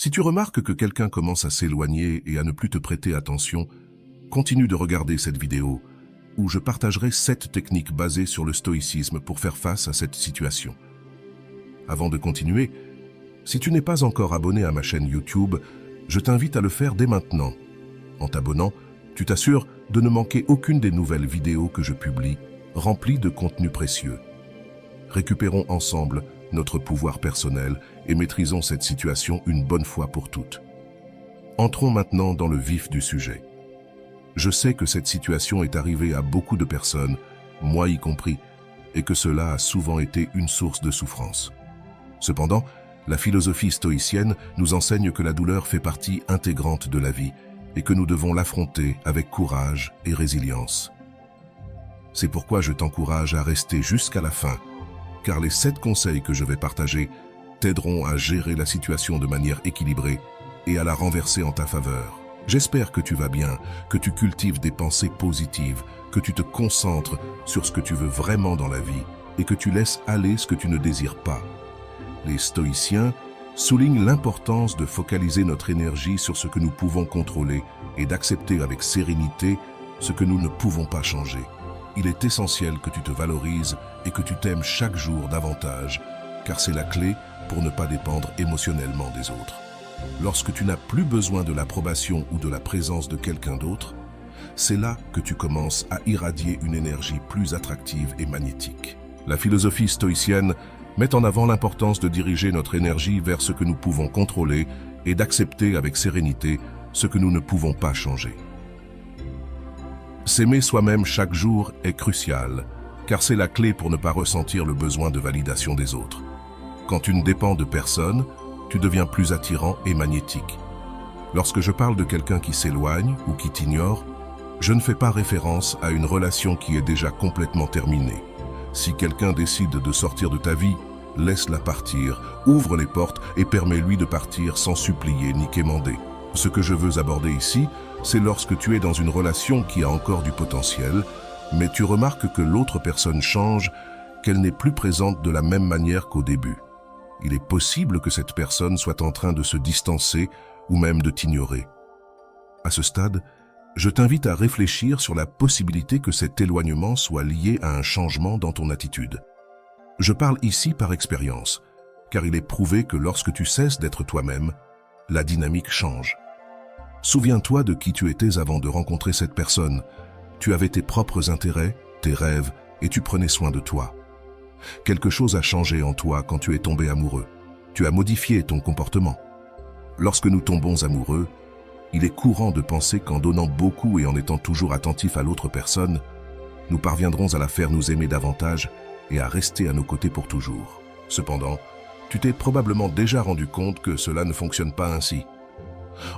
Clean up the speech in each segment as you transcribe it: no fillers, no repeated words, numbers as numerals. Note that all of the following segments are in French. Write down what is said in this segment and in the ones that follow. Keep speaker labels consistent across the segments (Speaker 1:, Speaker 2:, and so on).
Speaker 1: Si tu remarques que quelqu'un commence à s'éloigner et à ne plus te prêter attention, continue de regarder cette vidéo où je partagerai 7 techniques basées sur le stoïcisme pour faire face à cette situation. Avant de continuer, si tu n'es pas encore abonné à ma chaîne YouTube, je t'invite à le faire dès maintenant. En t'abonnant, tu t'assures de ne manquer aucune des nouvelles vidéos que je publie, remplies de contenu précieux. Récupérons ensemble notre pouvoir personnel et maîtrisons cette situation une bonne fois pour toutes. Entrons maintenant dans le vif du sujet. Je sais que cette situation est arrivée à beaucoup de personnes, moi y compris, et que cela a souvent été une source de souffrance. Cependant, la philosophie stoïcienne nous enseigne que la douleur fait partie intégrante de la vie et que nous devons l'affronter avec courage et résilience. C'est pourquoi je t'encourage à rester jusqu'à la fin, car les 7 conseils que je vais partager t'aideront à gérer la situation de manière équilibrée et à la renverser en ta faveur. J'espère que tu vas bien, que tu cultives des pensées positives, que tu te concentres sur ce que tu veux vraiment dans la vie et que tu laisses aller ce que tu ne désires pas. Les stoïciens soulignent l'importance de focaliser notre énergie sur ce que nous pouvons contrôler et d'accepter avec sérénité ce que nous ne pouvons pas changer. Il est essentiel que tu te valorises et que tu t'aimes chaque jour davantage, car c'est la clé pour ne pas dépendre émotionnellement des autres. Lorsque tu n'as plus besoin de l'approbation ou de la présence de quelqu'un d'autre, c'est là que tu commences à irradier une énergie plus attractive et magnétique. La philosophie stoïcienne met en avant l'importance de diriger notre énergie vers ce que nous pouvons contrôler et d'accepter avec sérénité ce que nous ne pouvons pas changer. S'aimer soi-même chaque jour est crucial, car c'est la clé pour ne pas ressentir le besoin de validation des autres. Quand tu ne dépends de personne, tu deviens plus attirant et magnétique. Lorsque je parle de quelqu'un qui s'éloigne ou qui t'ignore, je ne fais pas référence à une relation qui est déjà complètement terminée. Si quelqu'un décide de sortir de ta vie, laisse-la partir, ouvre les portes et permets-lui de partir sans supplier ni quémander. Ce que je veux aborder ici, c'est lorsque tu es dans une relation qui a encore du potentiel, mais tu remarques que l'autre personne change, qu'elle n'est plus présente de la même manière qu'au début. Il est possible que cette personne soit en train de se distancer ou même de t'ignorer. À ce stade, je t'invite à réfléchir sur la possibilité que cet éloignement soit lié à un changement dans ton attitude. Je parle ici par expérience, car il est prouvé que lorsque tu cesses d'être toi-même, la dynamique change. Souviens-toi de qui tu étais avant de rencontrer cette personne. Tu avais tes propres intérêts, tes rêves, et tu prenais soin de toi. Quelque chose a changé en toi quand tu es tombé amoureux. Tu as modifié ton comportement. Lorsque nous tombons amoureux, il est courant de penser qu'en donnant beaucoup et en étant toujours attentif à l'autre personne, nous parviendrons à la faire nous aimer davantage et à rester à nos côtés pour toujours. Cependant, tu t'es probablement déjà rendu compte que cela ne fonctionne pas ainsi.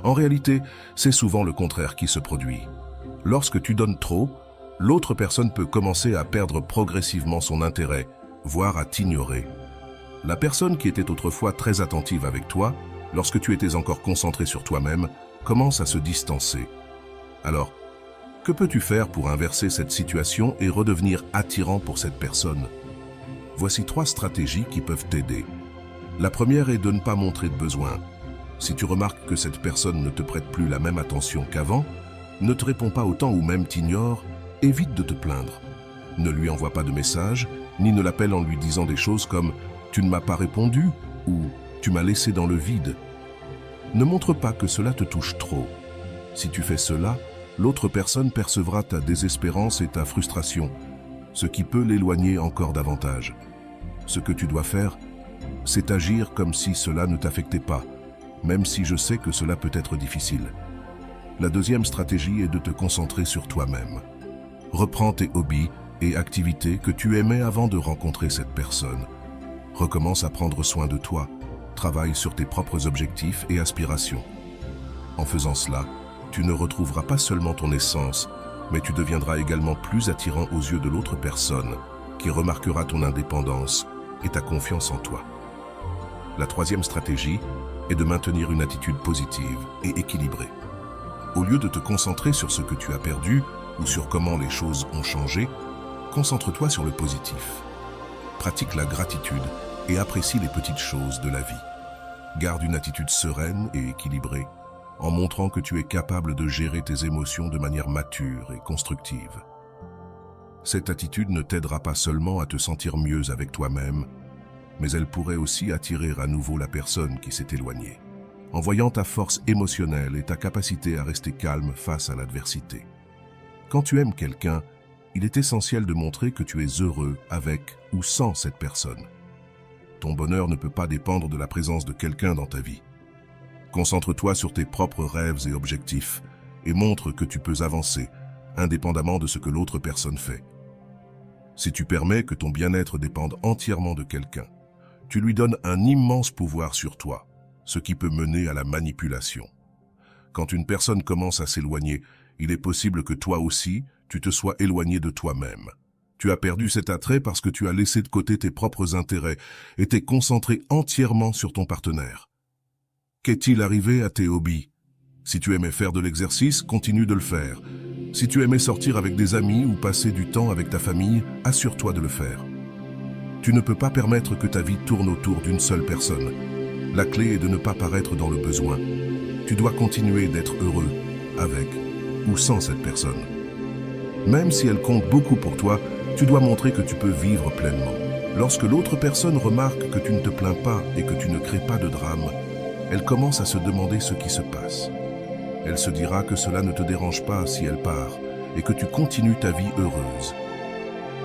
Speaker 1: En réalité, c'est souvent le contraire qui se produit. Lorsque tu donnes trop, l'autre personne peut commencer à perdre progressivement son intérêt, voire à t'ignorer. La personne qui était autrefois très attentive avec toi, lorsque tu étais encore concentré sur toi-même, commence à se distancer. Alors, que peux-tu faire pour inverser cette situation et redevenir attirant pour cette personne? Voici 3 stratégies qui peuvent t'aider. La première est de ne pas montrer de besoin. Si tu remarques que cette personne ne te prête plus la même attention qu'avant, ne te répond pas autant ou même t'ignore, évite de te plaindre. Ne lui envoie pas de message, ni ne l'appelle en lui disant des choses comme « tu ne m'as pas répondu » ou « tu m'as laissé dans le vide ». Ne montre pas que cela te touche trop. Si tu fais cela, l'autre personne percevra ta désespérance et ta frustration, ce qui peut l'éloigner encore davantage. Ce que tu dois faire, c'est agir comme si cela ne t'affectait pas, même si je sais que cela peut être difficile. La deuxième stratégie est de te concentrer sur toi-même. Reprends tes hobbies et activités que tu aimais avant de rencontrer cette personne. Recommence à prendre soin de toi. Travaille sur tes propres objectifs et aspirations. En faisant cela, tu ne retrouveras pas seulement ton essence, mais tu deviendras également plus attirant aux yeux de l'autre personne, qui remarquera ton indépendance et ta confiance en toi. La troisième stratégie est de maintenir une attitude positive et équilibrée. Au lieu de te concentrer sur ce que tu as perdu ou sur comment les choses ont changé, concentre-toi sur le positif. Pratique la gratitude et apprécie les petites choses de la vie. Garde une attitude sereine et équilibrée, en montrant que tu es capable de gérer tes émotions de manière mature et constructive. Cette attitude ne t'aidera pas seulement à te sentir mieux avec toi-même, mais elle pourrait aussi attirer à nouveau la personne qui s'est éloignée, en voyant ta force émotionnelle et ta capacité à rester calme face à l'adversité. Quand tu aimes quelqu'un, il est essentiel de montrer que tu es heureux avec ou sans cette personne. Ton bonheur ne peut pas dépendre de la présence de quelqu'un dans ta vie. Concentre-toi sur tes propres rêves et objectifs et montre que tu peux avancer, indépendamment de ce que l'autre personne fait. Si tu permets que ton bien-être dépende entièrement de quelqu'un, tu lui donnes un immense pouvoir sur toi, ce qui peut mener à la manipulation. Quand une personne commence à s'éloigner, il est possible que toi aussi, tu te sois éloigné de toi-même. Tu as perdu cet attrait parce que tu as laissé de côté tes propres intérêts et t'es concentré entièrement sur ton partenaire. Qu'est-il arrivé à tes hobbies? Si tu aimais faire de l'exercice, continue de le faire. Si tu aimais sortir avec des amis ou passer du temps avec ta famille, assure-toi de le faire. Tu ne peux pas permettre que ta vie tourne autour d'une seule personne. La clé est de ne pas paraître dans le besoin. Tu dois continuer d'être heureux, avec ou sans cette personne. Même si elle compte beaucoup pour toi, tu dois montrer que tu peux vivre pleinement. Lorsque l'autre personne remarque que tu ne te plains pas et que tu ne crées pas de drame, elle commence à se demander ce qui se passe. Elle se dira que cela ne te dérange pas si elle part et que tu continues ta vie heureuse.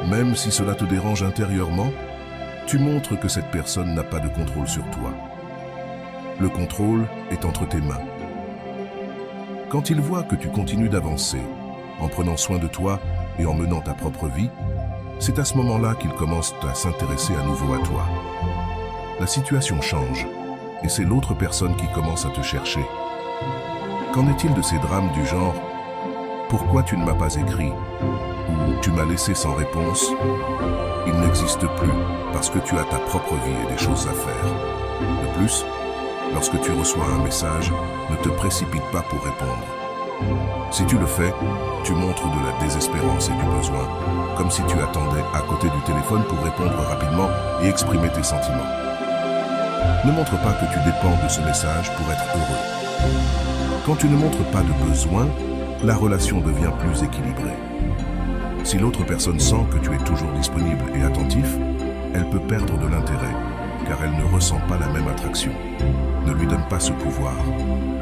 Speaker 1: Même si cela te dérange intérieurement, tu montres que cette personne n'a pas de contrôle sur toi. Le contrôle est entre tes mains. Quand il voit que tu continues d'avancer, en prenant soin de toi et en menant ta propre vie, c'est à ce moment-là qu'il commence à s'intéresser à nouveau à toi. La situation change et c'est l'autre personne qui commence à te chercher. Qu'en est-il de ces drames du genre « Pourquoi tu ne m'as pas écrit » ou « Tu m'as laissé sans réponse » Il n'existe plus parce que tu as ta propre vie et des choses à faire. De plus, lorsque tu reçois un message, ne te précipite pas pour répondre. Si tu le fais, tu montres de la désespérance et du besoin, comme si tu attendais à côté du téléphone pour répondre rapidement et exprimer tes sentiments. Ne montre pas que tu dépends de ce message pour être heureux. Quand tu ne montres pas de besoin, la relation devient plus équilibrée. Si l'autre personne sent que tu es toujours disponible et attentif, elle peut perdre de l'intérêt, car elle ne ressent pas la même attraction. Ne lui donne pas ce pouvoir.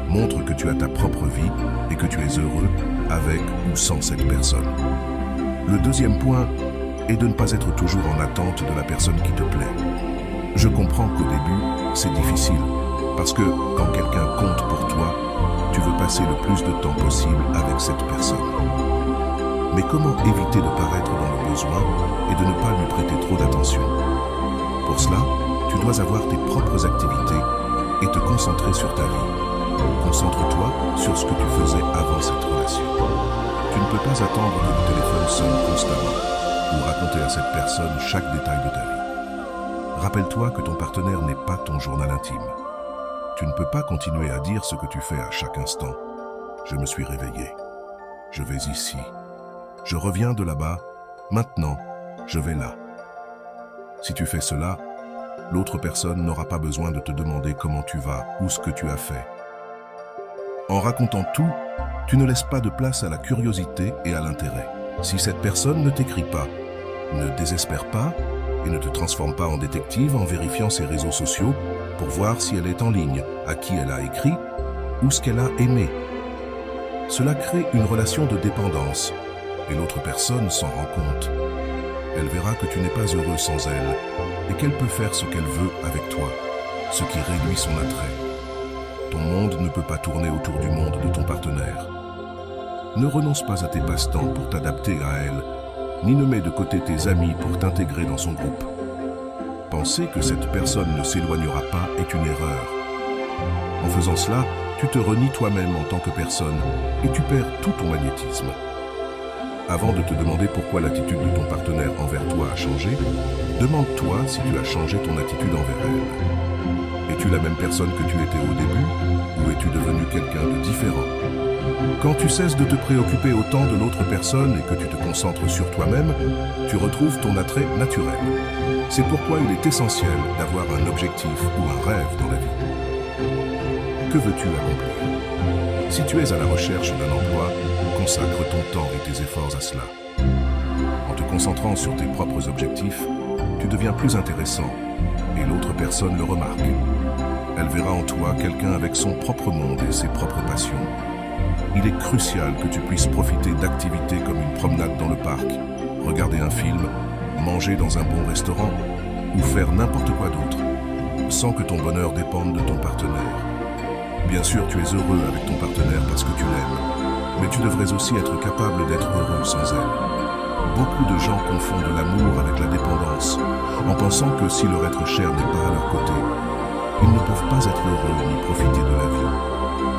Speaker 1: Montre que tu as ta propre vie et que tu es heureux avec ou sans cette personne. Le deuxième point est de ne pas être toujours en attente de la personne qui te plaît. Je comprends qu'au début, c'est difficile, parce que quand quelqu'un compte pour toi, tu veux passer le plus de temps possible avec cette personne. Mais comment éviter de paraître dans le besoin et de ne pas lui prêter trop d'attention? Pour cela, tu dois avoir tes propres activités et te concentrer sur ta vie. Concentre-toi sur ce que tu faisais avant cette relation. Tu ne peux pas attendre que le téléphone sonne constamment ou raconter à cette personne chaque détail de ta vie. Rappelle-toi que ton partenaire n'est pas ton journal intime. Tu ne peux pas continuer à dire ce que tu fais à chaque instant. Je me suis réveillé. Je vais ici. Je reviens de là-bas. Maintenant, je vais là. Si tu fais cela, l'autre personne n'aura pas besoin de te demander comment tu vas ou ce que tu as fait. En racontant tout, tu ne laisses pas de place à la curiosité et à l'intérêt. Si cette personne ne t'écrit pas, ne désespère pas et ne te transforme pas en détective en vérifiant ses réseaux sociaux pour voir si elle est en ligne, à qui elle a écrit ou ce qu'elle a aimé. Cela crée une relation de dépendance et l'autre personne s'en rend compte. Elle verra que tu n'es pas heureux sans elle et qu'elle peut faire ce qu'elle veut avec toi, ce qui réduit son attrait. Ton monde ne peut pas tourner autour du monde de ton partenaire. Ne renonce pas à tes passe-temps pour t'adapter à elle, ni ne mets de côté tes amis pour t'intégrer dans son groupe. Penser que cette personne ne s'éloignera pas est une erreur. En faisant cela, tu te renies toi-même en tant que personne et tu perds tout ton magnétisme. Avant de te demander pourquoi l'attitude de ton partenaire envers toi a changé, demande-toi si tu as changé ton attitude envers elle. Es-tu la même personne que tu étais au début ou es-tu devenu quelqu'un de différent? Quand tu cesses de te préoccuper autant de l'autre personne et que tu te concentres sur toi-même, tu retrouves ton attrait naturel. C'est pourquoi il est essentiel d'avoir un objectif ou un rêve dans la vie. Que veux-tu accomplir? Si tu es à la recherche d'un emploi, consacre ton temps et tes efforts à cela. En te concentrant sur tes propres objectifs, tu deviens plus intéressant et l'autre personne le remarque. Elle verra en toi quelqu'un avec son propre monde et ses propres passions. Il est crucial que tu puisses profiter d'activités comme une promenade dans le parc, regarder un film, manger dans un bon restaurant ou faire n'importe quoi d'autre, sans que ton bonheur dépende de ton partenaire. Bien sûr, tu es heureux avec ton partenaire parce que tu l'aimes, mais tu devrais aussi être capable d'être heureux sans elle. Beaucoup de gens confondent l'amour avec la dépendance, en pensant que si leur être cher n'est pas à leur côté, ils ne peuvent pas être heureux ni profiter de la vie.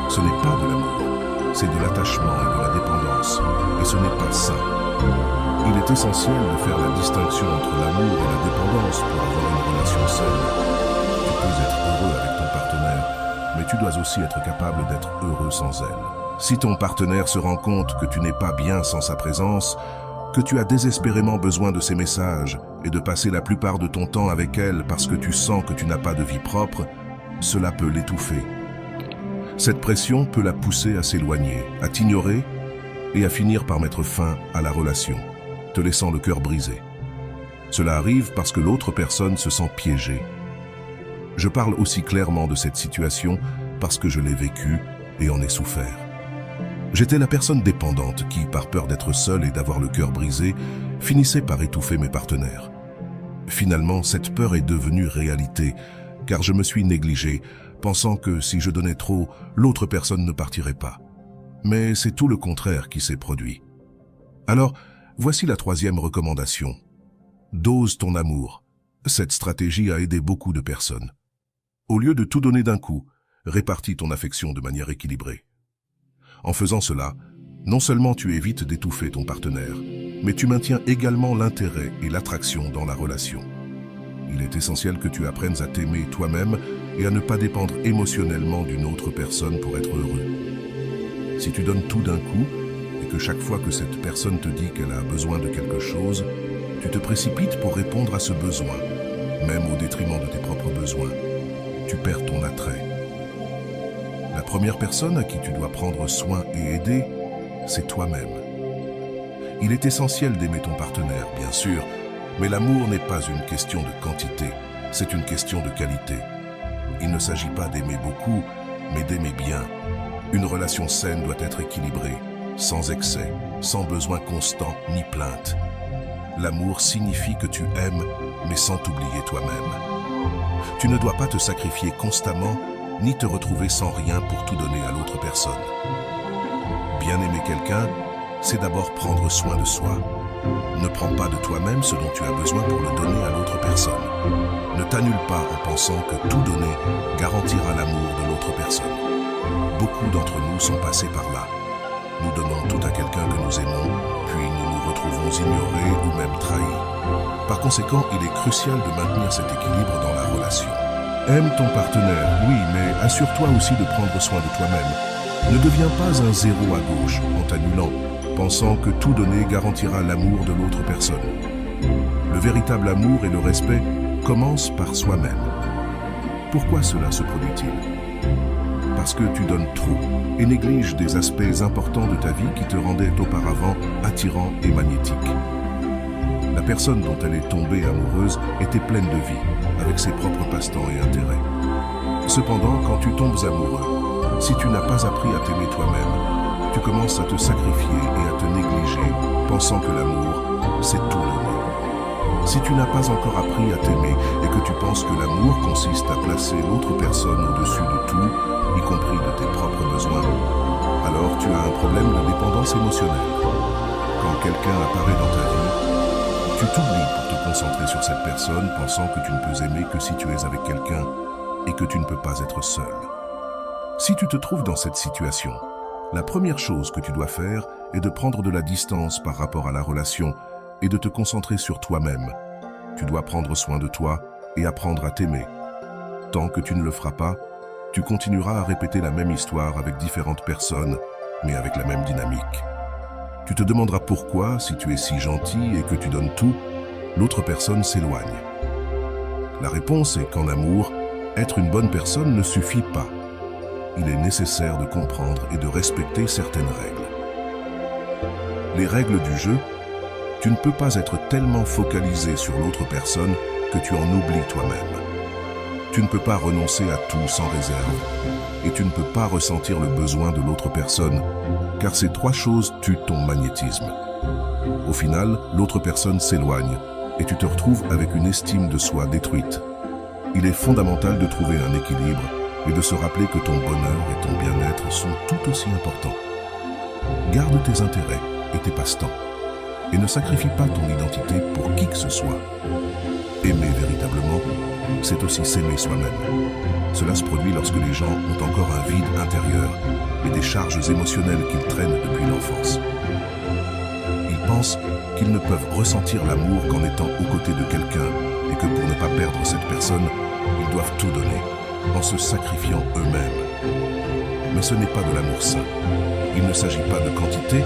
Speaker 1: Ce n'est pas de l'amour, c'est de l'attachement et de la dépendance, et ce n'est pas ça. Il est essentiel de faire la distinction entre l'amour et la dépendance pour avoir une relation saine. Tu peux être heureux avec ton partenaire, mais tu dois aussi être capable d'être heureux sans elle. Si ton partenaire se rend compte que tu n'es pas bien sans sa présence, que tu as désespérément besoin de ses messages et de passer la plupart de ton temps avec elle parce que tu sens que tu n'as pas de vie propre, cela peut l'étouffer. Cette pression peut la pousser à s'éloigner, à t'ignorer et à finir par mettre fin à la relation, te laissant le cœur brisé. Cela arrive parce que l'autre personne se sent piégée. Je parle aussi clairement de cette situation parce que je l'ai vécue et en ai souffert. J'étais la personne dépendante qui, par peur d'être seule et d'avoir le cœur brisé, finissait par étouffer mes partenaires. Finalement, cette peur est devenue réalité, car je me suis négligé, pensant que si je donnais trop, l'autre personne ne partirait pas. Mais c'est tout le contraire qui s'est produit. Alors, voici la troisième recommandation. Dose ton amour. Cette stratégie a aidé beaucoup de personnes. Au lieu de tout donner d'un coup, répartis ton affection de manière équilibrée. En faisant cela, non seulement tu évites d'étouffer ton partenaire, mais tu maintiens également l'intérêt et l'attraction dans la relation. Il est essentiel que tu apprennes à t'aimer toi-même et à ne pas dépendre émotionnellement d'une autre personne pour être heureux. Si tu donnes tout d'un coup, et que chaque fois que cette personne te dit qu'elle a besoin de quelque chose, tu te précipites pour répondre à ce besoin, même au détriment de tes propres besoins. Tu perds ton attrait. La première personne à qui tu dois prendre soin et aider, c'est toi-même. Il est essentiel d'aimer ton partenaire, bien sûr, mais l'amour n'est pas une question de quantité, c'est une question de qualité. Il ne s'agit pas d'aimer beaucoup, mais d'aimer bien. Une relation saine doit être équilibrée, sans excès, sans besoin constant ni plainte. L'amour signifie que tu aimes, mais sans t'oublier toi-même. Tu ne dois pas te sacrifier constamment, ni te retrouver sans rien pour tout donner à l'autre personne. Bien aimer quelqu'un, c'est d'abord prendre soin de soi. Ne prends pas de toi-même ce dont tu as besoin pour le donner à l'autre personne. Ne t'annule pas en pensant que tout donner garantira l'amour de l'autre personne. Beaucoup d'entre nous sont passés par là. Nous donnons tout à quelqu'un que nous aimons, puis nous nous retrouvons ignorés ou même trahis. Par conséquent, il est crucial de maintenir cet équilibre dans la relation. Aime ton partenaire, oui, mais assure-toi aussi de prendre soin de toi-même. Ne deviens pas un zéro à gauche en t'annulant, pensant que tout donner garantira l'amour de l'autre personne. Le véritable amour et le respect commencent par soi-même. Pourquoi cela se produit-il? Parce que tu donnes trop et négliges des aspects importants de ta vie qui te rendaient auparavant attirant et magnétique. La personne dont elle est tombée amoureuse était pleine de vie, avec ses propres passe-temps et intérêts. Cependant, quand tu tombes amoureux, si tu n'as pas appris à t'aimer toi-même, tu commences à te sacrifier et à te négliger, pensant que l'amour, c'est tout donner. Si tu n'as pas encore appris à t'aimer et que tu penses que l'amour consiste à placer l'autre personne au-dessus de tout, y compris de tes propres besoins, alors tu as un problème de dépendance émotionnelle. Quand quelqu'un apparaît dans ta vie, tu t'oublies pour te concentrer sur cette personne, pensant que tu ne peux aimer que si tu es avec quelqu'un et que tu ne peux pas être seul. Si tu te trouves dans cette situation, la première chose que tu dois faire est de prendre de la distance par rapport à la relation et de te concentrer sur toi-même. Tu dois prendre soin de toi et apprendre à t'aimer. Tant que tu ne le feras pas, tu continueras à répéter la même histoire avec différentes personnes, mais avec la même dynamique. Tu te demanderas pourquoi, si tu es si gentil et que tu donnes tout, l'autre personne s'éloigne. La réponse est qu'en amour, être une bonne personne ne suffit pas. il est nécessaire de comprendre et de respecter certaines règles. Les règles du jeu, tu ne peux pas être tellement focalisé sur l'autre personne que tu en oublies toi-même. Tu ne peux pas renoncer à tout sans réserve et tu ne peux pas ressentir le besoin de l'autre personne car ces trois choses tuent ton magnétisme. Au final, l'autre personne s'éloigne et tu te retrouves avec une estime de soi détruite. Il est fondamental de trouver un équilibre et de se rappeler que ton bonheur et ton bien-être sont tout aussi importants. Garde tes intérêts et tes passe-temps et ne sacrifie pas ton identité pour qui que ce soit. Aimer véritablement, c'est aussi s'aimer soi-même. Cela se produit lorsque les gens ont encore un vide intérieur et des charges émotionnelles qu'ils traînent depuis l'enfance. Ils pensent qu'ils ne peuvent ressentir l'amour qu'en étant aux côtés de quelqu'un et que pour ne pas perdre cette personne, ils doivent tout donner, en se sacrifiant eux-mêmes. Mais ce n'est pas de l'amour sain. Il ne s'agit pas de quantité,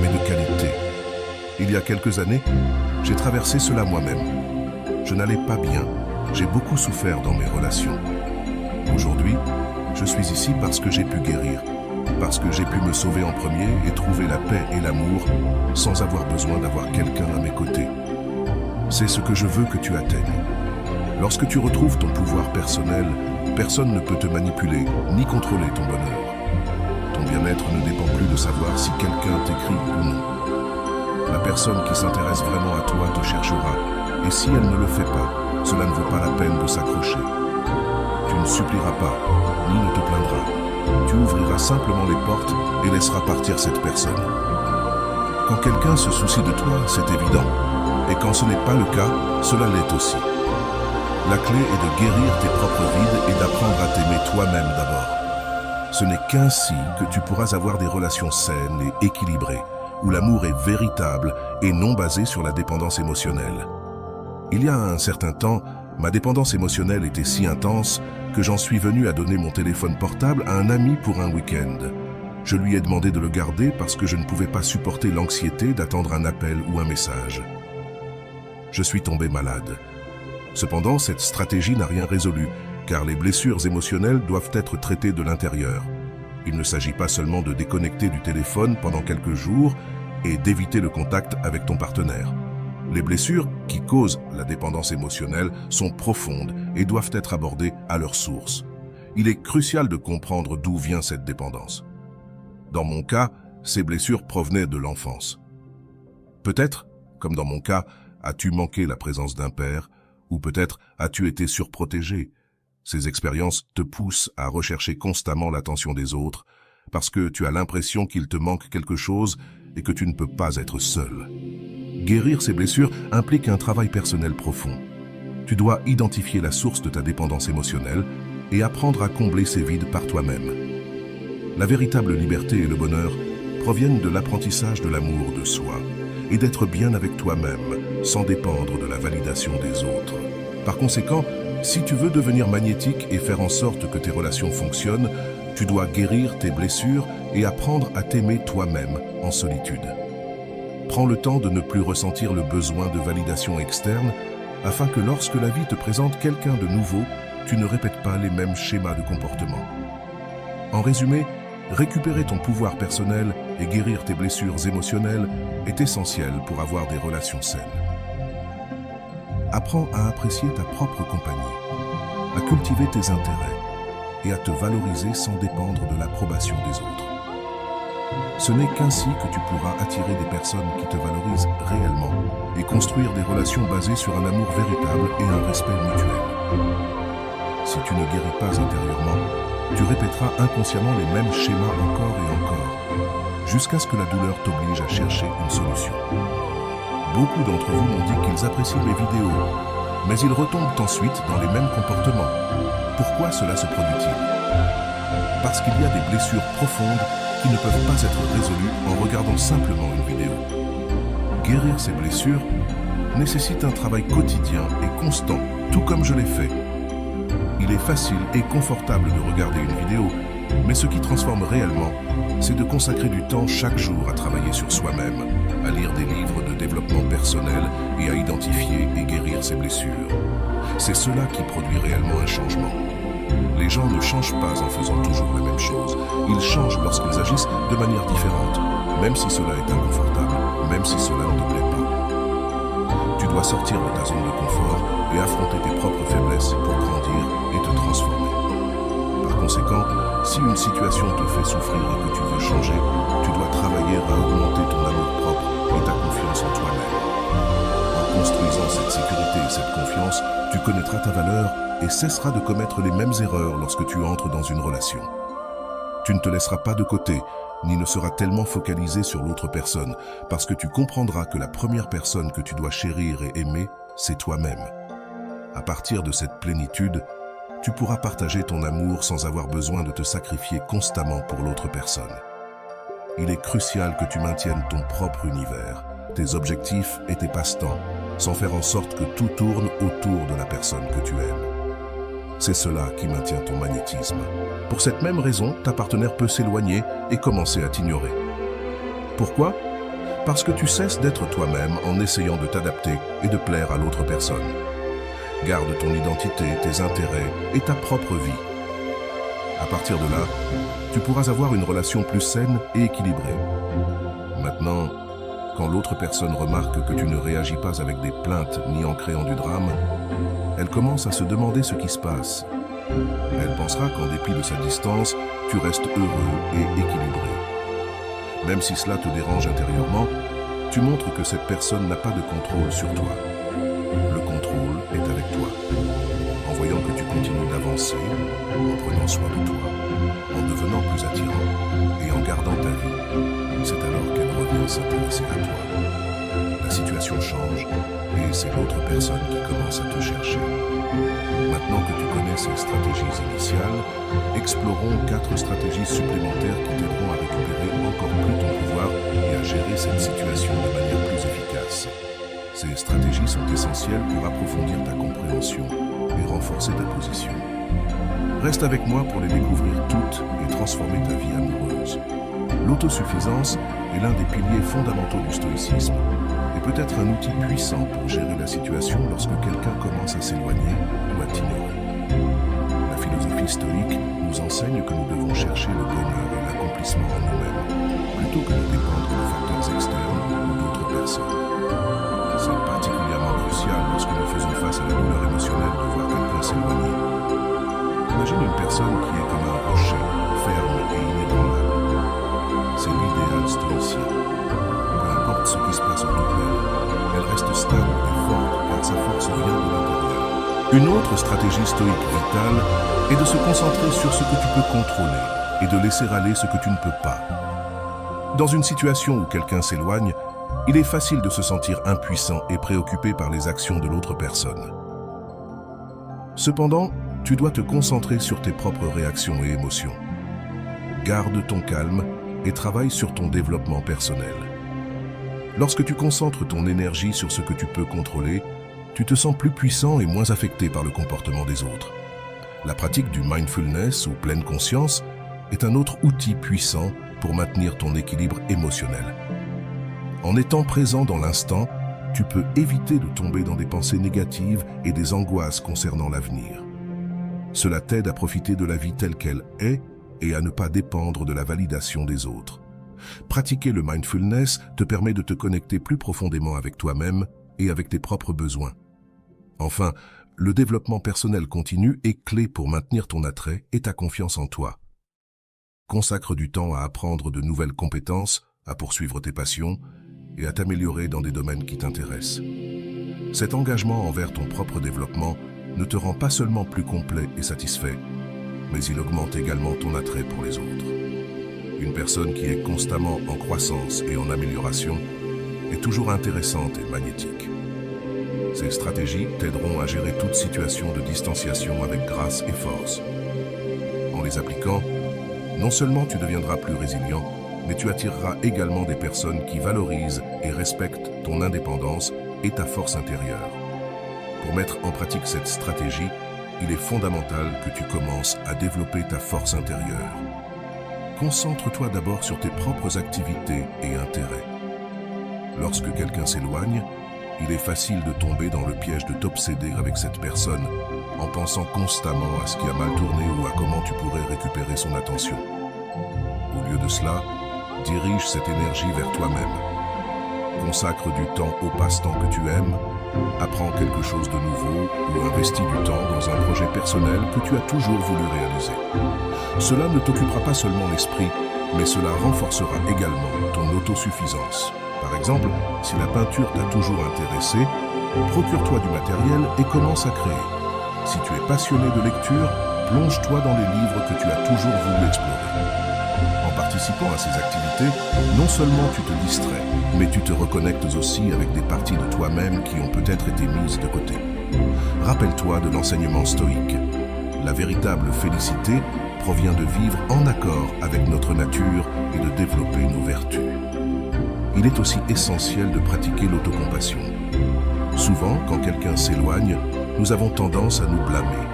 Speaker 1: mais de qualité. Il y a quelques années, j'ai traversé cela moi-même. Je n'allais pas bien, j'ai beaucoup souffert dans mes relations. Aujourd'hui, je suis ici parce que j'ai pu guérir, parce que j'ai pu me sauver en premier et trouver la paix et l'amour sans avoir besoin d'avoir quelqu'un à mes côtés. C'est ce que je veux que tu atteignes. Lorsque tu retrouves ton pouvoir personnel, personne ne peut te manipuler ni contrôler ton bonheur. Ton bien-être ne dépend plus de savoir si quelqu'un t'écrit ou non. La personne qui s'intéresse vraiment à toi te cherchera, et si elle ne le fait pas, cela ne vaut pas la peine de s'accrocher. Tu ne supplieras pas, ni ne te plaindras. Tu ouvriras simplement les portes et laisseras partir cette personne. Quand quelqu'un se soucie de toi, c'est évident. Et quand ce n'est pas le cas, cela l'est aussi. La clé est de guérir tes propres vides et d'apprendre à t'aimer toi-même d'abord. Ce n'est qu'ainsi que tu pourras avoir des relations saines et équilibrées, où l'amour est véritable et non basé sur la dépendance émotionnelle. Il y a un certain temps, ma dépendance émotionnelle était si intense que j'en suis venu à donner mon téléphone portable à un ami pour un week-end. Je lui ai demandé de le garder parce que je ne pouvais pas supporter l'anxiété d'attendre un appel ou un message. Je suis tombé malade. Cependant, cette stratégie n'a rien résolu, car les blessures émotionnelles doivent être traitées de l'intérieur. Il ne s'agit pas seulement de déconnecter du téléphone pendant quelques jours et d'éviter le contact avec ton partenaire. Les blessures qui causent la dépendance émotionnelle sont profondes et doivent être abordées à leur source. Il est crucial de comprendre d'où vient cette dépendance. Dans mon cas, ces blessures provenaient de l'enfance. Peut-être, comme dans mon cas, as-tu manqué la présence d'un père, ou peut-être as-tu été surprotégé. Ces expériences te poussent à rechercher constamment l'attention des autres, parce que tu as l'impression qu'il te manque quelque chose et que tu ne peux pas être seul. Guérir ces blessures implique un travail personnel profond. Tu dois identifier la source de ta dépendance émotionnelle et apprendre à combler ces vides par toi-même. La véritable liberté et le bonheur proviennent de l'apprentissage de l'amour de soi et d'être bien avec toi-même sans dépendre de la validation des autres. Par conséquent, si tu veux devenir magnétique et faire en sorte que tes relations fonctionnent, tu dois guérir tes blessures et apprendre à t'aimer toi-même en solitude. Prends le temps de ne plus ressentir le besoin de validation externe afin que lorsque la vie te présente quelqu'un de nouveau, tu ne répètes pas les mêmes schémas de comportement. En résumé, récupérer ton pouvoir personnel et guérir tes blessures émotionnelles est essentiel pour avoir des relations saines. Apprends à apprécier ta propre compagnie, à cultiver tes intérêts et à te valoriser sans dépendre de l'approbation des autres. Ce n'est qu'ainsi que tu pourras attirer des personnes qui te valorisent réellement et construire des relations basées sur un amour véritable et un respect mutuel. Si tu ne guéris pas intérieurement, tu répéteras inconsciemment les mêmes schémas encore et encore, jusqu'à ce que la douleur t'oblige à chercher une solution. Beaucoup d'entre vous m'ont dit qu'ils apprécient mes vidéos, mais ils retombent ensuite dans les mêmes comportements. Pourquoi cela se produit-il? Parce qu'il y a des blessures profondes qui ne peuvent pas être résolues en regardant simplement une vidéo. Guérir ces blessures nécessite un travail quotidien et constant, tout comme je l'ai fait. Il est facile et confortable de regarder une vidéo, mais ce qui transforme réellement, c'est de consacrer du temps chaque jour à travailler sur soi-même, à lire des livres de développement personnel et à identifier et guérir ses blessures. C'est cela qui produit réellement un changement. Les gens ne changent pas en faisant toujours la même chose. Ils changent lorsqu'ils agissent de manière différente, même si cela est inconfortable, même si cela ne te plaît pas. Tu dois sortir de ta zone de confort et affronter tes propres faiblesses pour grandir et te transformer. Par conséquent, si une situation te fait souffrir et que tu veux changer, tu dois travailler à augmenter ton amour-propre et ta confiance en toi-même. En construisant cette sécurité et cette confiance, tu connaîtras ta valeur et cesseras de commettre les mêmes erreurs lorsque tu entres dans une relation. Tu ne te laisseras pas de côté, ni ne seras tellement focalisé sur l'autre personne, parce que tu comprendras que la première personne que tu dois chérir et aimer, c'est toi-même. À partir de cette plénitude, tu pourras partager ton amour sans avoir besoin de te sacrifier constamment pour l'autre personne. Il est crucial que tu maintiennes ton propre univers, tes objectifs et tes passe-temps, sans faire en sorte que tout tourne autour de la personne que tu aimes. C'est cela qui maintient ton magnétisme. Pour cette même raison, ta partenaire peut s'éloigner et commencer à t'ignorer. Pourquoi? Parce que tu cesses d'être toi-même en essayant de t'adapter et de plaire à l'autre personne. Garde ton identité, tes intérêts et ta propre vie. À partir de là, tu pourras avoir une relation plus saine et équilibrée. Maintenant, quand l'autre personne remarque que tu ne réagis pas avec des plaintes ni en créant du drame, elle commence à se demander ce qui se passe. Elle pensera qu'en dépit de sa distance, tu restes heureux et équilibré. Même si cela te dérange intérieurement, tu montres que cette personne n'a pas de contrôle sur toi. Le contrôle est avec toi. En voyant que tu continues d'avancer, en prenant soin de toi, en devenant plus attirant et en gardant ta vie, c'est alors qu'elle revient s'intéresser à toi. La situation change et c'est l'autre personne qui commence à te chercher. Maintenant que tu connais ces stratégies initiales, explorons 4 stratégies supplémentaires qui t'aideront à récupérer encore plus ton pouvoir et à gérer cette situation de manière plus efficace. Ces stratégies sont essentielles pour approfondir ta compréhension et renforcer ta position. Reste avec moi pour les découvrir toutes et transformer ta vie amoureuse. L'autosuffisance est l'un des piliers fondamentaux du stoïcisme et peut être un outil puissant pour gérer la situation lorsque quelqu'un commence à s'éloigner ou à t'ignorer. La philosophie stoïque nous enseigne que nous devons chercher le bonheur et l'accomplissement en nous-mêmes, plutôt que de dépendre de facteurs externes ou d'autres personnes. C'est particulièrement crucial lorsque nous faisons face à la douleur émotionnelle de voir quelqu'un s'éloigner. Imagine une personne qui est comme un rocher, ferme et inébranlable. C'est l'idéal stoïcien. Peu importe ce qui se passe autour d'elle, elle reste stable et forte car sa force vient de l'intérieur. Une autre stratégie stoïque vitale est de se concentrer sur ce que tu peux contrôler et de laisser aller ce que tu ne peux pas. Dans une situation où quelqu'un s'éloigne, il est facile de se sentir impuissant et préoccupé par les actions de l'autre personne. Cependant, tu dois te concentrer sur tes propres réactions et émotions. Garde ton calme et travaille sur ton développement personnel. Lorsque tu concentres ton énergie sur ce que tu peux contrôler, tu te sens plus puissant et moins affecté par le comportement des autres. La pratique du mindfulness ou pleine conscience est un autre outil puissant pour maintenir ton équilibre émotionnel. En étant présent dans l'instant, tu peux éviter de tomber dans des pensées négatives et des angoisses concernant l'avenir. Cela t'aide à profiter de la vie telle qu'elle est et à ne pas dépendre de la validation des autres. Pratiquer le mindfulness te permet de te connecter plus profondément avec toi-même et avec tes propres besoins. Enfin, le développement personnel continu est clé pour maintenir ton attrait et ta confiance en toi. Consacre du temps à apprendre de nouvelles compétences, à poursuivre tes passions et à t'améliorer dans des domaines qui t'intéressent. Cet engagement envers ton propre développement ne te rend pas seulement plus complet et satisfait, mais il augmente également ton attrait pour les autres. Une personne qui est constamment en croissance et en amélioration est toujours intéressante et magnétique. Ces stratégies t'aideront à gérer toute situation de distanciation avec grâce et force. En les appliquant, non seulement tu deviendras plus résilient, mais tu attireras également des personnes qui valorisent et respectent ton indépendance et ta force intérieure. Pour mettre en pratique cette stratégie, il est fondamental que tu commences à développer ta force intérieure. Concentre-toi d'abord sur tes propres activités et intérêts. Lorsque quelqu'un s'éloigne, il est facile de tomber dans le piège de t'obséder avec cette personne en pensant constamment à ce qui a mal tourné ou à comment tu pourrais récupérer son attention. Au lieu de cela, dirige cette énergie vers toi-même. Consacre du temps au passe-temps que tu aimes, apprends quelque chose de nouveau ou investis du temps dans un projet personnel que tu as toujours voulu réaliser. Cela ne t'occupera pas seulement l'esprit, mais cela renforcera également ton autosuffisance. Par exemple, si la peinture t'a toujours intéressé, procure-toi du matériel et commence à créer. Si tu es passionné de lecture, plonge-toi dans les livres que tu as toujours voulu explorer. En participant à ces activités, non seulement tu te distrais, mais tu te reconnectes aussi avec des parties de toi-même qui ont peut-être été mises de côté. Rappelle-toi de l'enseignement stoïque. La véritable félicité provient de vivre en accord avec notre nature et de développer nos vertus. Il est aussi essentiel de pratiquer l'autocompassion. Souvent, quand quelqu'un s'éloigne, nous avons tendance à nous blâmer.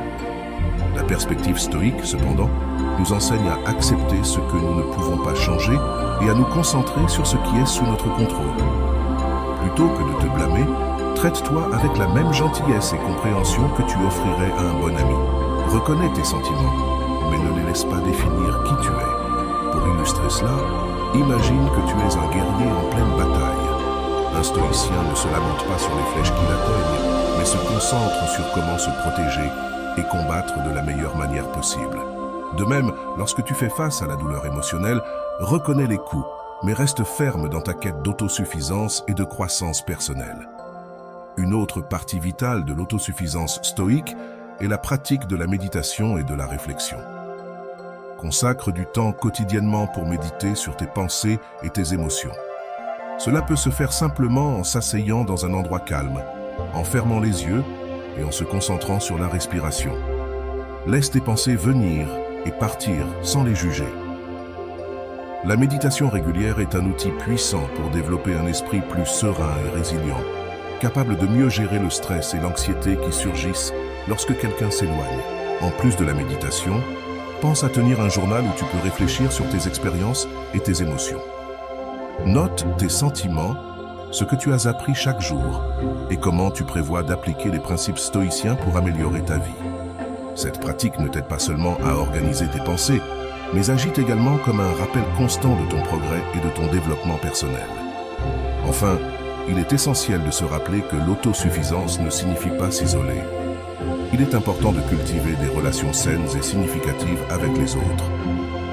Speaker 1: La perspective stoïque, cependant, nous enseigne à accepter ce que nous ne pouvons pas changer et à nous concentrer sur ce qui est sous notre contrôle. Plutôt que de te blâmer, traite-toi avec la même gentillesse et compréhension que tu offrirais à un bon ami. Reconnais tes sentiments, mais ne les laisse pas définir qui tu es. Pour illustrer cela, imagine que tu es un guerrier en pleine bataille. Un stoïcien ne se lamente pas sur les flèches qui l'atteignent, mais se concentre sur comment se protéger et combattre de la meilleure manière possible. De même, lorsque tu fais face à la douleur émotionnelle, reconnais les coups, mais reste ferme dans ta quête d'autosuffisance et de croissance personnelle. Une autre partie vitale de l'autosuffisance stoïque est la pratique de la méditation et de la réflexion. Consacre du temps quotidiennement pour méditer sur tes pensées et tes émotions. Cela peut se faire simplement en s'asseyant dans un endroit calme, en fermant les yeux et en se concentrant sur la respiration. Laisse tes pensées venir et partir sans les juger. La méditation régulière est un outil puissant pour développer un esprit plus serein et résilient, capable de mieux gérer le stress et l'anxiété qui surgissent lorsque quelqu'un s'éloigne. En plus de la méditation, pense à tenir un journal où tu peux réfléchir sur tes expériences et tes émotions. Note tes sentiments, ce que tu as appris chaque jour et comment tu prévois d'appliquer les principes stoïciens pour améliorer ta vie. Cette pratique ne t'aide pas seulement à organiser tes pensées, mais agit également comme un rappel constant de ton progrès et de ton développement personnel. Enfin, il est essentiel de se rappeler que l'autosuffisance ne signifie pas s'isoler. Il est important de cultiver des relations saines et significatives avec les autres.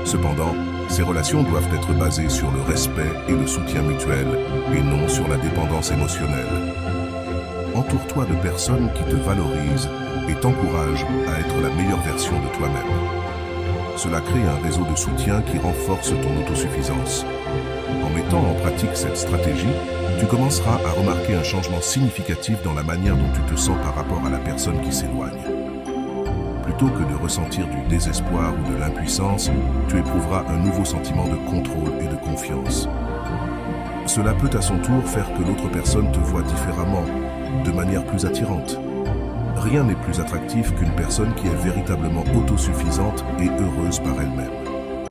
Speaker 1: Cependant, ces relations doivent être basées sur le respect et le soutien mutuel, et non sur la dépendance émotionnelle. Entoure-toi de personnes qui te valorisent et t'encouragent à être la meilleure version de toi-même. Cela crée un réseau de soutien qui renforce ton autosuffisance. En mettant en pratique cette stratégie, tu commenceras à remarquer un changement significatif dans la manière dont tu te sens par rapport à la personne qui s'éloigne. Plutôt que de ressentir du désespoir ou de l'impuissance, tu éprouveras un nouveau sentiment de contrôle et de confiance. Cela peut à son tour faire que l'autre personne te voie différemment, de manière plus attirante. Rien n'est plus attractif qu'une personne qui est véritablement autosuffisante et heureuse par elle-même.